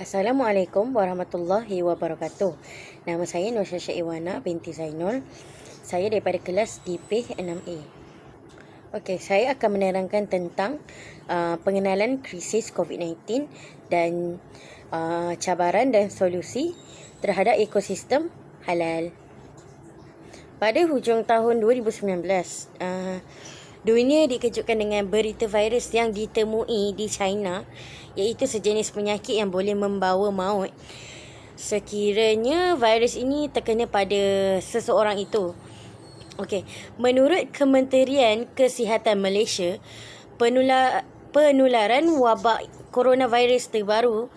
Assalamualaikum warahmatullahi wabarakatuh. Nama saya Nur Syasha Iwana binti Zainul. Saya daripada kelas DP6A. Okey, saya akan menerangkan tentang pengenalan krisis COVID-19 dan cabaran dan solusi terhadap ekosistem halal. Pada hujung tahun 2019, dunia dikejutkan dengan berita virus yang ditemui di China, iaitu sejenis penyakit yang boleh membawa maut sekiranya virus ini terkena pada seseorang itu. Okey, menurut Kementerian Kesihatan Malaysia, penularan wabak coronavirus terbaru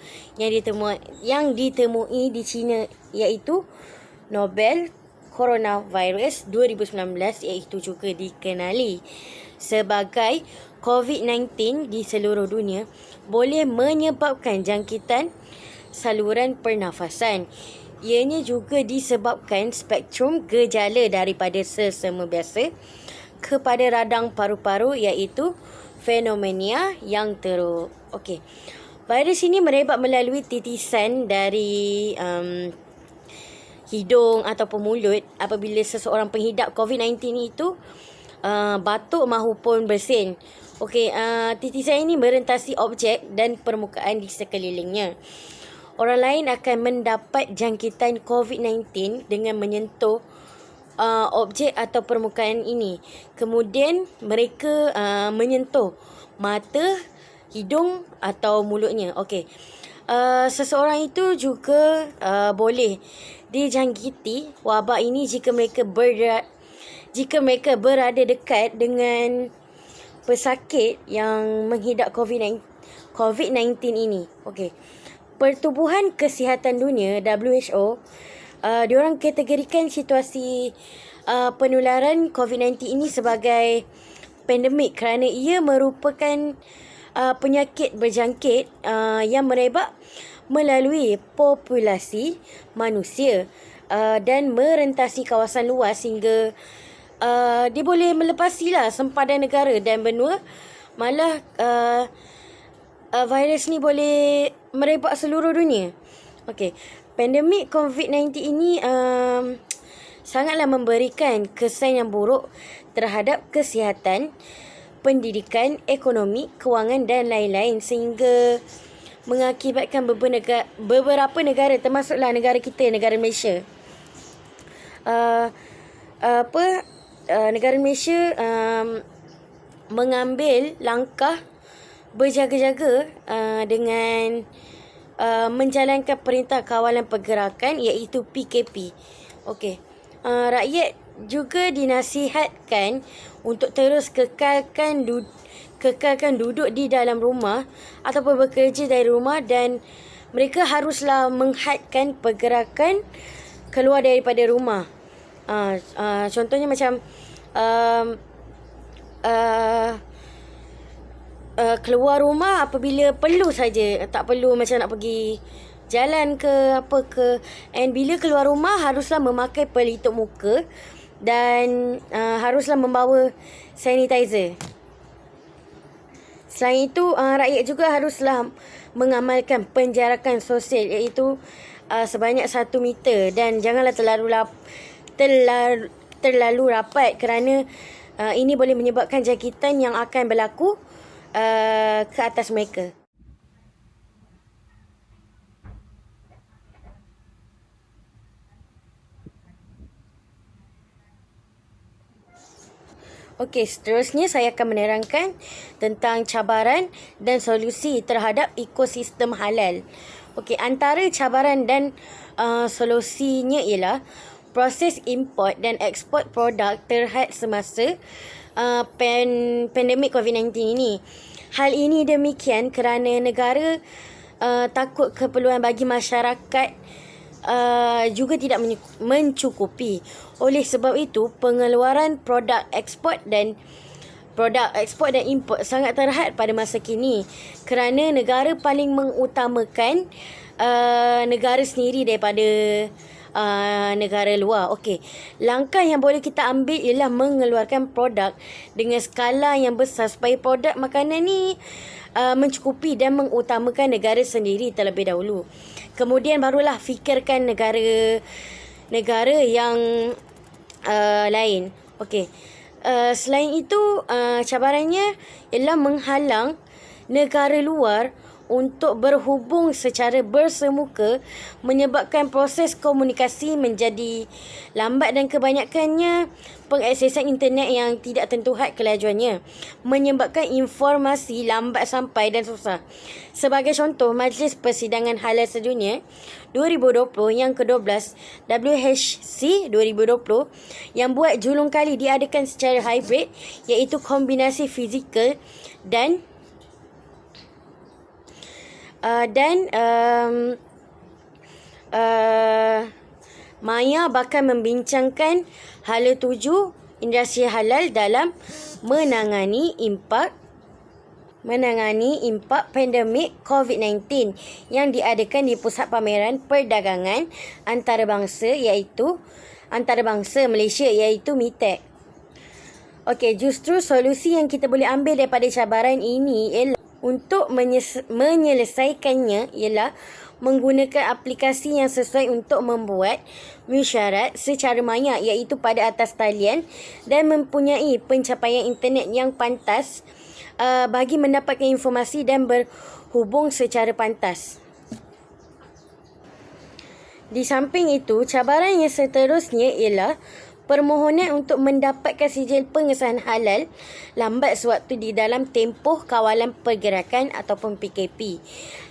yang ditemui di China iaitu Novel Coronavirus 2019, iaitu juga dikenali sebagai COVID-19 di seluruh dunia, boleh menyebabkan jangkitan saluran pernafasan. Ianya juga disebabkan spektrum gejala daripada selsema biasa kepada radang paru-paru, iaitu fenomena yang teruk. Okey. Virus ini merebak melalui titisan dari hidung ataupun mulut apabila seseorang penghidap COVID-19 itu batuk mahupun bersin. Okey, titisan ini merentasi objek dan permukaan di sekelilingnya. Orang lain akan mendapat jangkitan COVID-19 dengan menyentuh objek atau permukaan ini. Kemudian mereka menyentuh mata, hidung atau mulutnya. Okey. Seseorang itu juga boleh dijangkiti wabak ini jika mereka berada dekat dengan pesakit yang menghidap COVID-19 ini. Okey. Pertubuhan Kesihatan Dunia WHO, diorang kategorikan situasi penularan COVID-19 ini sebagai pandemik kerana ia merupakan penyakit berjangkit yang merebak melalui populasi manusia dan merentasi kawasan luas hingga dia boleh melepasilah sempadan negara dan benua. Malah virus ni boleh merebak seluruh dunia. Okey, pandemik COVID-19 ini sangatlah memberikan kesan yang buruk terhadap kesihatan, pendidikan, ekonomi, kewangan dan lain-lain, sehingga mengakibatkan beberapa negara termasuklah negara kita, negara Malaysia. Negara Malaysia mengambil langkah berjaga-jaga dengan menjalankan Perintah Kawalan Pergerakan, iaitu PKP. Okey. Rakyat juga dinasihatkan untuk terus kekalkan duduk di dalam rumah ataupun bekerja dari rumah, dan mereka haruslah menghadkan pergerakan keluar daripada rumah. Contohnya macam keluar rumah apabila perlu saja, tak perlu macam nak pergi jalan ke apa ke. And bila keluar rumah haruslah memakai pelitup muka dan haruslah membawa sanitizer. Selain itu, rakyat juga haruslah mengamalkan penjarakan sosial, iaitu sebanyak 1 meter, dan janganlah terlalu rapat kerana ini boleh menyebabkan jangkitan yang akan berlaku ke atas mereka. Okey, seterusnya saya akan menerangkan tentang cabaran dan solusi terhadap ekosistem halal. Okey, antara cabaran dan solusinya ialah proses import dan ekspor produk terhad semasa pandemik COVID-19 ini. Hal ini demikian kerana negara takut keperluan bagi masyarakat juga tidak mencukupi. Oleh sebab itu, pengeluaran produk ekspor dan import sangat terhad pada masa kini kerana negara paling mengutamakan negara sendiri daripada negara luar. Okey, langkah yang boleh kita ambil ialah mengeluarkan produk dengan skala yang besar supaya produk makanan ni mencukupi dan mengutamakan negara sendiri terlebih dahulu. Kemudian barulah fikirkan negara yang lain. Okey. Selain itu, cabarannya ialah menghalang negara luar untuk berhubung secara bersemuka, menyebabkan proses komunikasi menjadi lambat dan kebanyakannya pengaksesan internet yang tidak tentu had kelajuannya, menyebabkan informasi lambat sampai dan susah. Sebagai contoh, Majlis Persidangan Halal Sedunia 2020 yang ke-12 WHC 2020 yang buat julung kali diadakan secara hybrid, iaitu kombinasi fizikal dan Maya bakal membincangkan hala tuju industri halal dalam menangani impak pandemik COVID-19 yang diadakan di Pusat Pameran Perdagangan Antarabangsa Malaysia, iaitu MITEC. Okey, justru solusi yang kita boleh ambil daripada cabaran ini ialah untuk menyelesaikannya ialah menggunakan aplikasi yang sesuai untuk membuat mesyuarat secara maya, iaitu pada atas talian, dan mempunyai pencapaian internet yang pantas bagi mendapatkan informasi dan berhubung secara pantas. Di samping itu, cabaran yang seterusnya ialah permohonan untuk mendapatkan sijil pengesahan halal lambat sewaktu di dalam tempoh kawalan pergerakan ataupun PKP.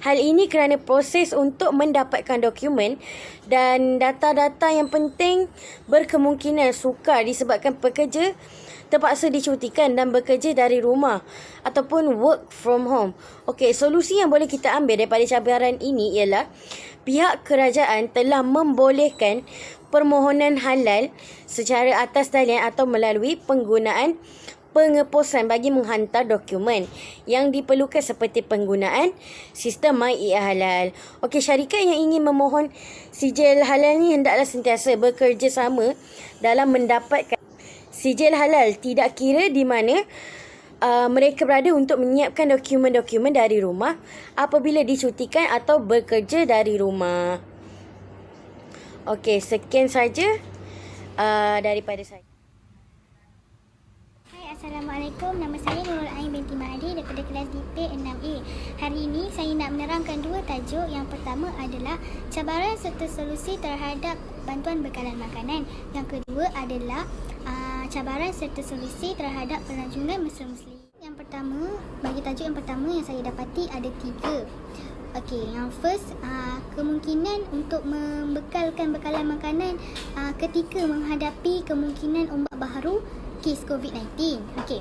Hal ini kerana proses untuk mendapatkan dokumen dan data-data yang penting berkemungkinan sukar disebabkan pekerja terpaksa dicutikan dan bekerja dari rumah ataupun work from home. Okey, solusi yang boleh kita ambil daripada cabaran ini ialah pihak kerajaan telah membolehkan permohonan halal secara atas talian atau melalui penggunaan pengeposan bagi menghantar dokumen yang diperlukan seperti penggunaan sistem My-e-Halal. Okey, syarikat yang ingin memohon sijil halal ni hendaklah sentiasa bekerjasama dalam mendapatkan sijil halal, tidak kira di mana mereka berada, untuk menyiapkan dokumen-dokumen dari rumah apabila dicutikan atau bekerja dari rumah. Okey, sekian saja daripada saya. Hai, Assalamualaikum. Nama saya Nurul Ain binti Mahdi daripada kelas DP 6A. Hari ini saya nak menerangkan dua tajuk. Yang pertama adalah cabaran serta solusi terhadap bantuan bekalan makanan. Yang kedua adalah cabaran serta solusi terhadap pelancongan mesra Muslim. Yang pertama, bagi tajuk yang pertama yang saya dapati ada 3. Okey, yang first, kemungkinan untuk membekalkan bekalan makanan ketika menghadapi kemungkinan ombak baharu kes COVID-19. Okey.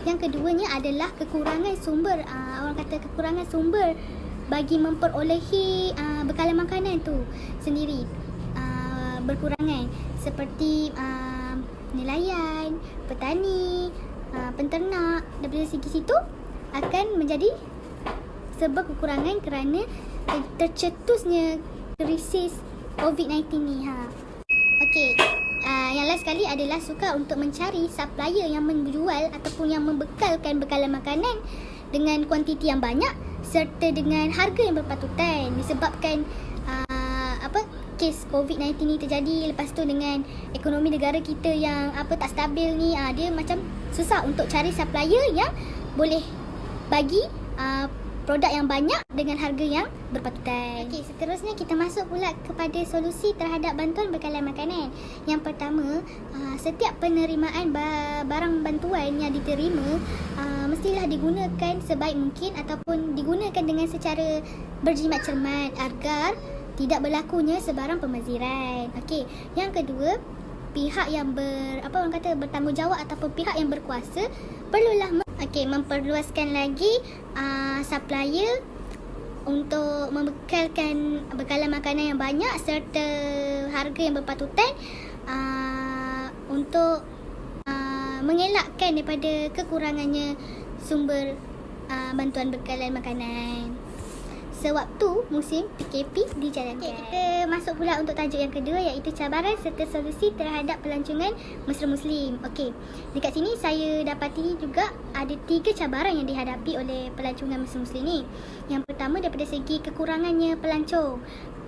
Yang keduanya adalah kekurangan sumber, orang kata kekurangan sumber bagi memperolehi bekalan makanan tu sendiri. Berkurangan seperti nelayan, petani, penternak. Daripada segi situ akan menjadi sebab kekurangan kerana tercetusnya krisis COVID-19 ni. Okey, yang last sekali adalah sukar untuk mencari supplier yang menjual ataupun yang membekalkan bekalan makanan dengan kuantiti yang banyak serta dengan harga yang berpatutan, disebabkan kes COVID-19 ni terjadi. Lepas tu dengan ekonomi negara kita yang tak stabil ni, dia macam susah untuk cari supplier yang boleh bagi produk yang banyak dengan harga yang berpatutan. Okey, seterusnya kita masuk pula kepada solusi terhadap bantuan bekalan makanan. Yang pertama, setiap penerimaan barang bantuan yang diterima mestilah digunakan sebaik mungkin ataupun digunakan dengan secara berjimat cermat agar tidak berlakunya sebarang pemaziran. Okey, yang kedua, pihak yang bertanggungjawab ataupun pihak yang berkuasa perlulah memperluaskan lagi supplier untuk membekalkan bekalan makanan yang banyak serta harga yang berpatutan untuk mengelakkan daripada kekurangannya sumber bantuan bekalan makanan. sewaktu musim PKP dijalankan. Kita masuk pula untuk tajuk yang kedua, iaitu cabaran serta solusi terhadap pelancongan mesra Muslim. Okey, dekat sini saya dapati juga ada 3 cabaran yang dihadapi oleh pelancongan mesra Muslim ni. Yang pertama daripada segi kekurangannya pelancong.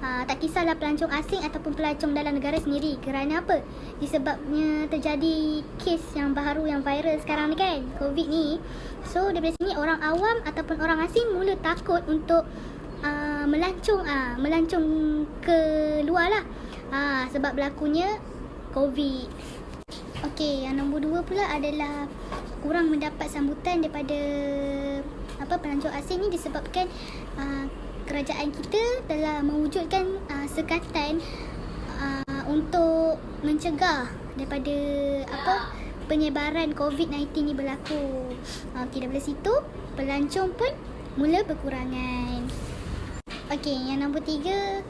Tak kisahlah pelancong asing ataupun pelancong dalam negara sendiri. Kerana apa? Disebabnya terjadi kes yang baru, yang viral sekarang ni kan, COVID ni. So daripada sini orang awam ataupun orang asing mula takut untuk melancong ke luar lah, sebab berlakunya COVID. Okey, yang nombor 2 pula adalah kurang mendapat sambutan daripada pelancong asing ni disebabkan kerajaan kita telah mewujudkan sekatan untuk mencegah daripada penyebaran COVID-19 ni berlaku. Daripada situ pelancong pun mula berkurangan. Okey, yang nombor 3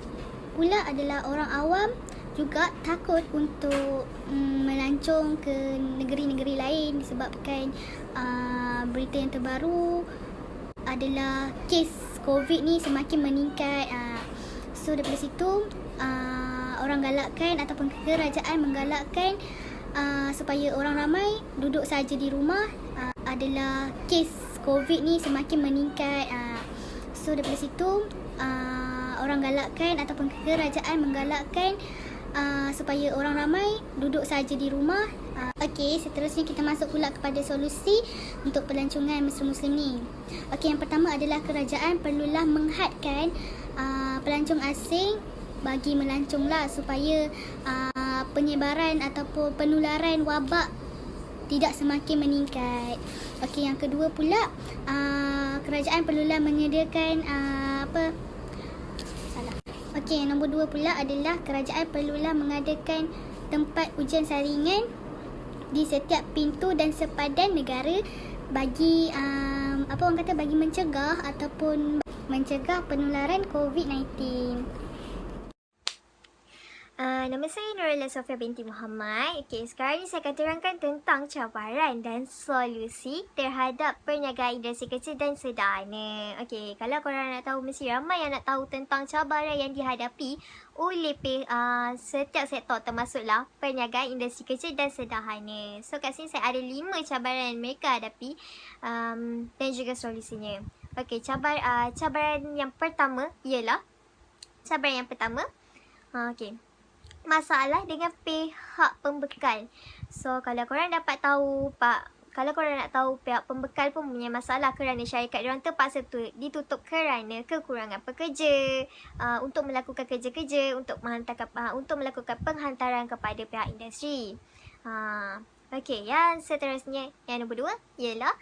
pula adalah orang awam juga takut untuk melancong ke negeri-negeri lain disebabkan berita yang terbaru adalah kes COVID ni semakin meningkat. So daripada situ orang galakkan ataupun kerajaan menggalakkan supaya orang ramai duduk saja di rumah, adalah kes COVID ni semakin meningkat. So daripada situ orang galakkan ataupun kerajaan menggalakkan supaya orang ramai duduk saja di rumah. Okey, seterusnya kita masuk pula kepada solusi untuk pelancongan mesra Muslim ni. Okey, yang pertama adalah kerajaan perlulah menghadkan pelancong asing bagi melanconglah supaya penyebaran ataupun penularan wabak tidak semakin meningkat. Okey, yang kedua pula kerajaan perlulah menyediakan Okey, yang nombor 2 pula adalah kerajaan perlulah mengadakan tempat ujian saringan di setiap pintu dan sepadan negara bagi bagi mencegah ataupun mencegah penularan COVID-19. Nama saya Nurullah Sofia binti Muhammad. Okey, sekarang ni saya akan terangkan tentang cabaran dan solusi terhadap perniagaan industri kecil dan sederhana. Okey, kalau korang nak tahu, mesti ramai yang nak tahu tentang cabaran yang dihadapi oleh setiap sektor, termasuklah perniagaan industri kecil dan sederhana. So kat sini saya ada 5 cabaran yang mereka hadapi dan juga solusinya. Okey, cabaran yang pertama ialah okey, masalah dengan pihak pembekal. So kalau korang dapat tahu kalau korang nak tahu, pihak pembekal pun punya masalah kerana syarikat diorang terpaksa ditutup kerana kekurangan pekerja untuk melakukan kerja-kerja untuk melakukan penghantaran kepada pihak industri. Okey, yang seterusnya, yang nombor 2 ialah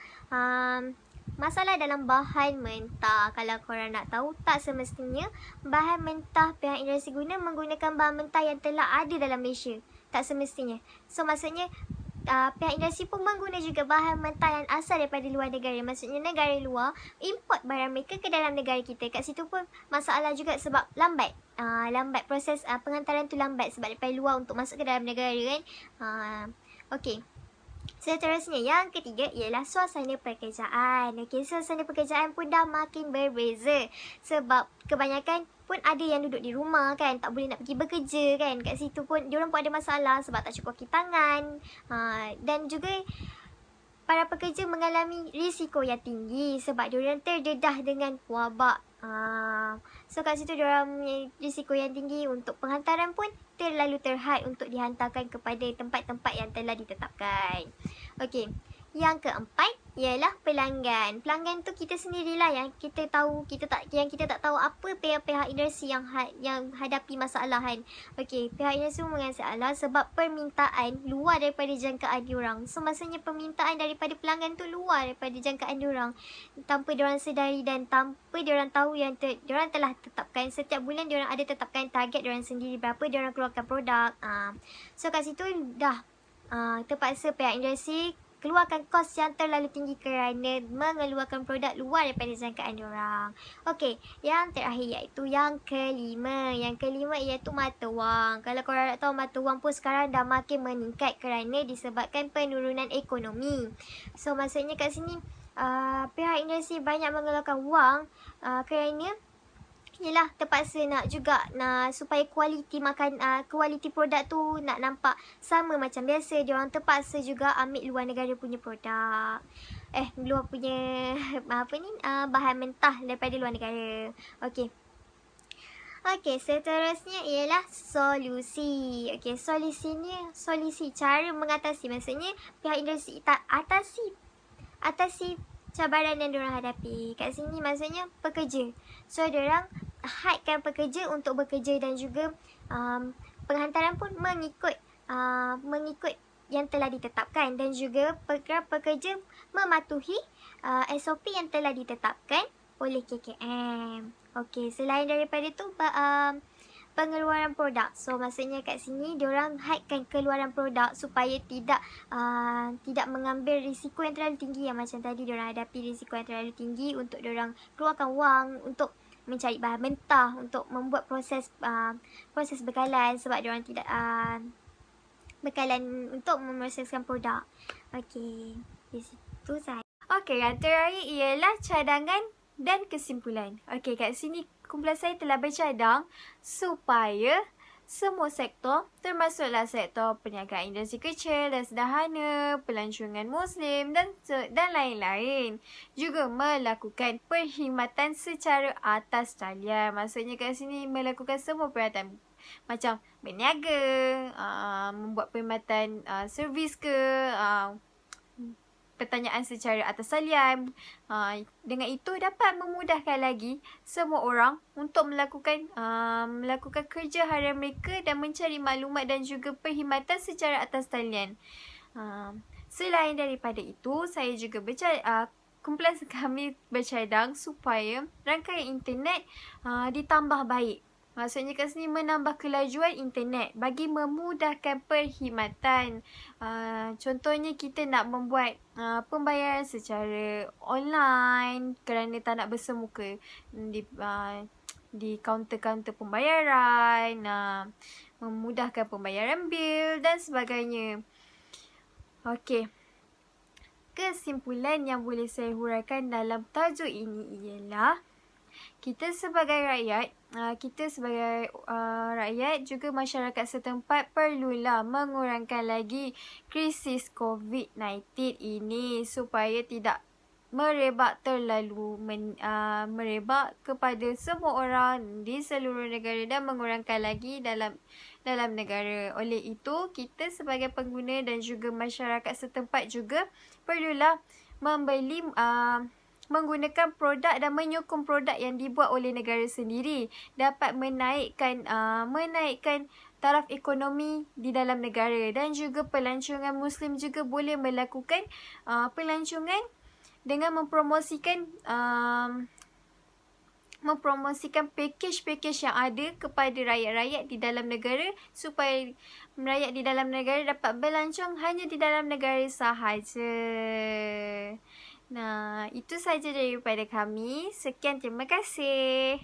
masalah dalam bahan mentah. Kalau korang nak tahu, tak semestinya bahan mentah pihak industri menggunakan bahan mentah yang telah ada dalam Malaysia. Tak semestinya. So maksudnya pihak industri pun mengguna juga bahan mentah yang asal daripada luar negara. Maksudnya negara luar import barang mereka ke dalam negara kita. Kat situ pun masalah juga sebab lambat proses penghantaran tu lambat sebab daripada luar untuk masuk ke dalam negara kan. Okey. Seterusnya, yang ketiga ialah suasana pekerjaan. Okey, suasana pekerjaan pun dah makin berbeza sebab kebanyakan pun ada yang duduk di rumah kan, tak boleh nak pergi bekerja kan. Kat situ pun diorang pun ada masalah sebab tak cukup kaki tangan. Dan juga para pekerja mengalami risiko yang tinggi sebab diorang terdedah dengan wabak. So kat situ diorang punya risiko yang tinggi untuk penghantaran pun terlalu terhad untuk dihantarkan kepada tempat-tempat yang telah ditetapkan. Okey, yang keempat ialah pelanggan. Pelanggan tu kita sendirilah yang kita tahu, kita tak tahu apa pihak industri yang hadapi masalah kan. Okey, pihak industri mengasalah sebab permintaan luar daripada jangkaan diorang. So maksudnya permintaan daripada pelanggan tu luar daripada jangkaan diorang tanpa diorang sedari dan tanpa diorang tahu yang diorang telah tetapkan setiap bulan, diorang ada tetapkan target diorang sendiri berapa diorang keluarkan produk. So kat situ dah terpaksa pihak industri keluarkan kos yang terlalu tinggi kerana mengeluarkan produk luar daripada jangkaan diorang. Okey, yang terakhir iaitu yang kelima. Yang kelima iaitu mata wang. Kalau korang nak tahu, mata wang pun sekarang dah makin meningkat kerana disebabkan penurunan ekonomi. So maksudnya kat sini pihak industri banyak mengeluarkan wang kerana yelah terpaksa nak juga supaya kualiti produk tu nak nampak sama macam biasa. Diorang terpaksa juga ambil luar negara punya produk. Luar punya bahan mentah daripada luar negara. Okey, seterusnya ialah solusi. Okey, solusi cara mengatasi, maksudnya pihak industri atasi cabaran yang diorang hadapi. Kat sini maksudnya pekerja. So diorang haidkan pekerja untuk bekerja dan juga penghantaran pun mengikut yang telah ditetapkan dan juga pekerja mematuhi SOP yang telah ditetapkan oleh KKM. Okey, selain daripada tu pengeluaran produk. So maksudnya kat sini diorang haidkan keluaran produk supaya tidak mengambil risiko yang terlalu tinggi, yang macam tadi diorang hadapi risiko yang terlalu tinggi untuk diorang keluarkan wang untuk mencari bahan mentah untuk membuat proses bekalan, sebab diorang tidak bekalan untuk memproseskan produk. Okey, di situ sahaja. Okey, yang terakhir ialah cadangan dan kesimpulan. Okey, kat sini kumpulan saya telah bercadang supaya semua sektor, termasuklah sektor perniagaan industri kecil dan sederhana, pelancongan Muslim dan lain-lain, juga melakukan perkhidmatan secara atas talian. Maksudnya kat sini melakukan semua perkhidmatan macam berniaga, membuat perkhidmatan servis ke, pertanyaan secara atas talian. Dengan itu dapat memudahkan lagi semua orang untuk melakukan kerja harian mereka dan mencari maklumat dan juga perkhidmatan secara atas talian. Selain daripada itu, saya juga kumpulan kami bercadang supaya rangkaian internet ditambah baik. Maksudnya kat sini menambah kelajuan internet bagi memudahkan perkhidmatan. Contohnya kita nak membuat pembayaran secara online kerana tak nak bersemuka di kaunter-kaunter pembayaran, memudahkan pembayaran bil dan sebagainya. Okey. Kesimpulan yang boleh saya huraikan dalam tajuk ini ialah kita sebagai rakyat juga masyarakat setempat perlulah mengurangkan lagi krisis COVID-19 ini supaya tidak merebak merebak kepada semua orang di seluruh negara dan mengurangkan lagi dalam negara. Oleh itu, kita sebagai pengguna dan juga masyarakat setempat juga perlulah menggunakan produk dan menyokong produk yang dibuat oleh negara sendiri dapat menaikkan taraf ekonomi di dalam negara, dan juga pelancongan Muslim juga boleh melakukan pelancongan dengan mempromosikan package-package yang ada kepada rakyat-rakyat di dalam negara supaya rakyat di dalam negara dapat belancong hanya di dalam negara sahaja. Itu sahaja daripada kami. Sekian, terima kasih.